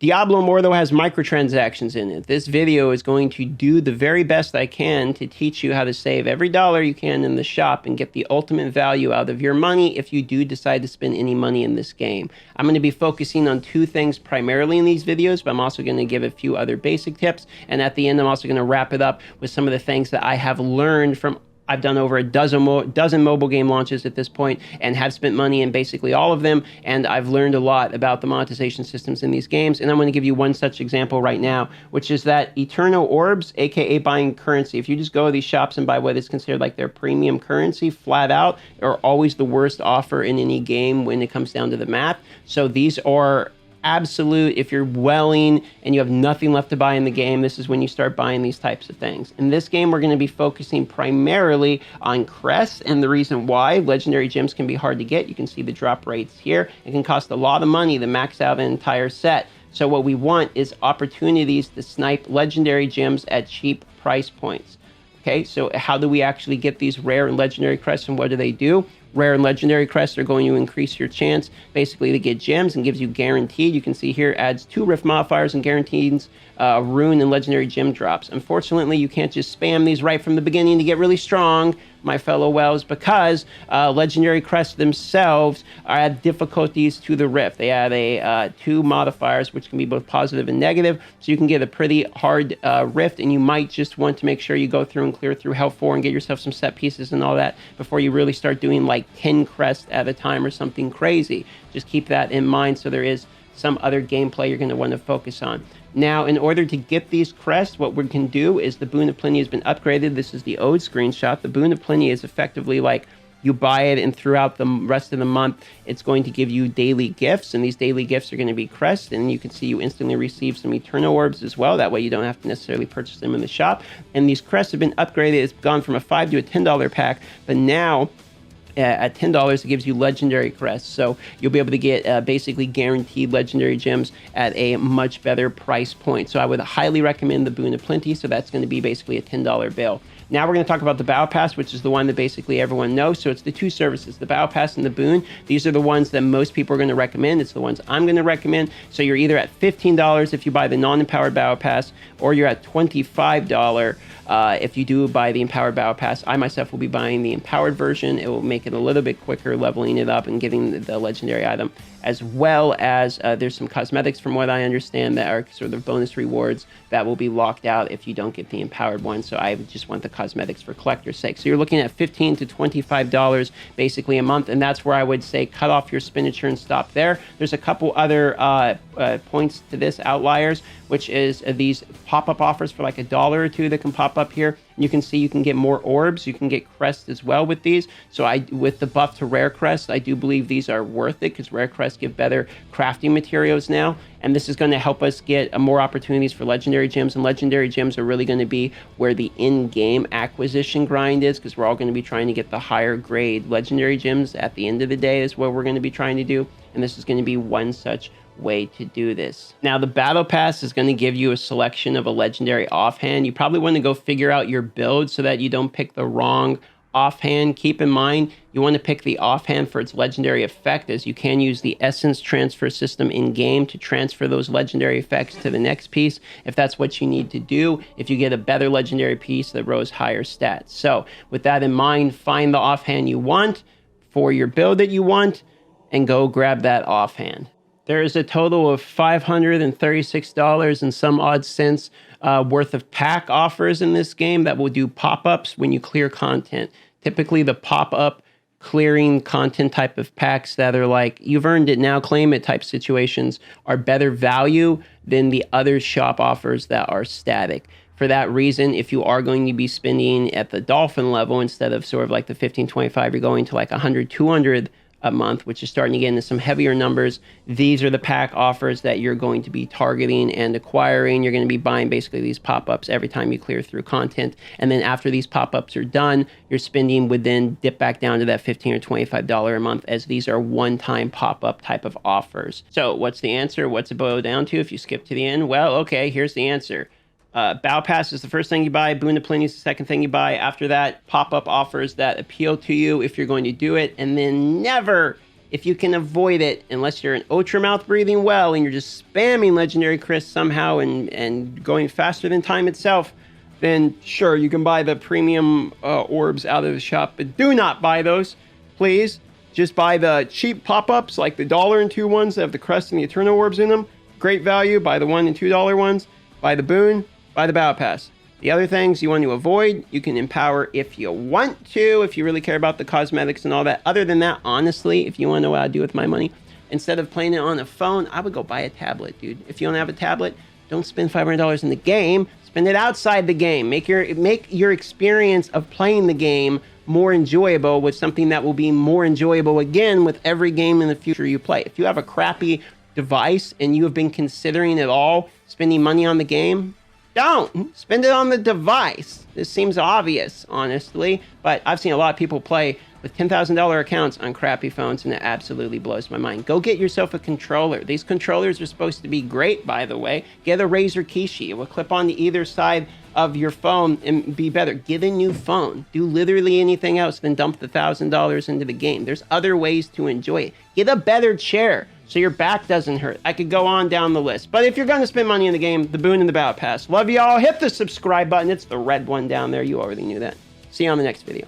Diablo Immortal has microtransactions in it. This video is going to do the very best I can to teach you how to save every dollar you can in the shop and get the ultimate value out of your money if you do decide to spend any money in this game. I'm going to be focusing on two things primarily in these videos, but I'm also going to give a few other basic tips. And at the end, I'm also going to wrap it up with some of the things that I have learned from I've done over a dozen mobile game launches at this point and have spent money in basically all of them. And I've learned a lot about the monetization systems in these games. And I'm going to give you one such example right now, which is that Eternal Orbs, aka buying currency. If you just go to these shops and buy what is considered like their premium currency flat out, are always the worst offer in any game when it comes down to the math. So these are absolute. If you're welling and you have nothing left to buy in the game, this is when you start buying these types of things. In this game, we're going to be focusing primarily on crests, and the reason why legendary gems can be hard to get, you can see the drop rates here. It can cost a lot of money to max out an entire set. So what we want is opportunities to snipe legendary gems at cheap price points. Okay, so how do we actually get these rare and legendary crests, and what do? Rare and legendary crests are going to increase your chance basically to get gems and gives you guaranteed. You can see here adds 2 rift modifiers and guarantees rune and legendary gem drops. Unfortunately, you can't just spam these right from the beginning to get really strong, my fellow wells, because legendary crests themselves add difficulties to the rift. They add 2 modifiers, which can be both positive and negative, so you can get a pretty hard rift, and you might just want to make sure you go through and clear through Hell 4 and get yourself some set pieces and all that before you really start doing like 10 crests at a time or something crazy. Just keep that in mind, so there is some other gameplay you're going to want to focus on. Now, in order to get these crests, what we can do is the Boon of Plenty has been upgraded. This is the old screenshot. The Boon of Plenty is effectively like you buy it, and throughout the rest of the month, it's going to give you daily gifts, and these daily gifts are going to be crests, and you can see you instantly receive some Eternal Orbs as well. That way you don't have to necessarily purchase them in the shop. And these crests have been upgraded. It's gone from a $5 to a $10 pack, but now at $10, it gives you legendary crests. So you'll be able to get basically guaranteed legendary gems at a much better price point. So I would highly recommend the Boon of Plenty. So that's going to be basically a $10 bill. Now we're going to talk about the Battle Pass, which is the one that basically everyone knows. So it's the 2 services, the Battle Pass and the Boon. These are the ones that most people are going to recommend. It's the ones I'm going to recommend. So you're either at $15 if you buy the non-empowered Battle Pass, or you're at $25 if you do buy the empowered Battle Pass. I myself will be buying the empowered version. It will make it a little bit quicker, leveling it up and getting the legendary item, as well as there's some cosmetics from what I understand that are sort of bonus rewards that will be locked out if you don't get the empowered one. So I just want the cosmetics for collector's sake. So you're looking at $15 to $25 basically a month, and that's where I would say cut off your expenditure and stop there. There's a couple other points to this, outliers, which is these pop-up offers for like $1 or $2 that can pop up here. You can see you can get more orbs, you can get crests as well with these. So with the buff to rare crests, I do believe these are worth it, because rare crests give better crafting materials now, and this is going to help us get more opportunities for legendary gems, and legendary gems are really going to be where the in-game acquisition grind is, because we're all going to be trying to get the higher grade legendary gems at the end of the day is what we're going to be trying to do, and this is going to be one such way to do this. Now, the Battle Pass is going to give you a selection of a legendary offhand. You probably want to go figure out your build so that you don't pick the wrong offhand. Keep in mind, you want to pick the offhand for its legendary effect, as you can use the essence transfer system in game to transfer those legendary effects to the next piece if that's what you need to do, if you get a better legendary piece that rose higher stats. So with that in mind, find the offhand you want for your build that you want and go grab that offhand. There is a total of $536 and some odd cents worth of pack offers in this game that will do pop-ups when you clear content. Typically, the pop-up clearing content type of packs that are like, you've earned it, now claim it type situations are better value than the other shop offers that are static. For that reason, if you are going to be spending at the dolphin level instead of sort of like the 15, 25, you're going to like 100, 200 a month, which is starting to get into some heavier numbers. These are the pack offers that you're going to be targeting and acquiring. You're going to be buying basically these pop-ups every time you clear through content. And then after these pop-ups are done, your spending would then dip back down to that $15 or $25 a month, as these are one-time pop-up type of offers. So what's the answer? What's it boil down to if you skip to the end? Well, okay, here's the answer. Battle Pass is the first thing you buy. Boon of Plenty is the second thing you buy. After that, pop-up offers that appeal to you if you're going to do it. And then never, If you can avoid it, unless you're an ultra mouth breathing well and you're just spamming legendary Crests somehow and going faster than time itself, then sure, you can buy the premium orbs out of the shop, but do not buy those, please. Just buy the cheap pop-ups, like the $1 and $2 ones that have the Crest and the Eternal orbs in them. Great value. Buy the $1 and $2 ones. Buy the Boon. Buy the Battle Pass. The other things you want to avoid, you can empower if you want to, if you really care about the cosmetics and all that. Other than that, honestly, if you want to know what I do with my money, instead of playing it on a phone, I would go buy a tablet, dude. If you don't have a tablet, don't spend $500 in the game. Spend it outside the game. Make your experience of playing the game more enjoyable with something that will be more enjoyable again with every game in the future you play. If you have a crappy device and you have been considering at all spending money on the game, don't spend it on the device. This seems obvious, honestly, but I've seen a lot of people play with $10,000 accounts on crappy phones, and it absolutely blows my mind. Go get yourself a controller. These controllers are supposed to be great, by the way. Get a Razer Kishi. It will clip on to either side of your phone and be better. Get a new phone. Do literally anything else than dump the $1,000 into the game. There's other ways to enjoy it. Get a better chair so your back doesn't hurt. I could go on down the list. But if you're going to spend money in the game, the Boon and the Battle Pass. Love y'all. Hit the subscribe button. It's the red one down there. You already knew that. See you on the next video.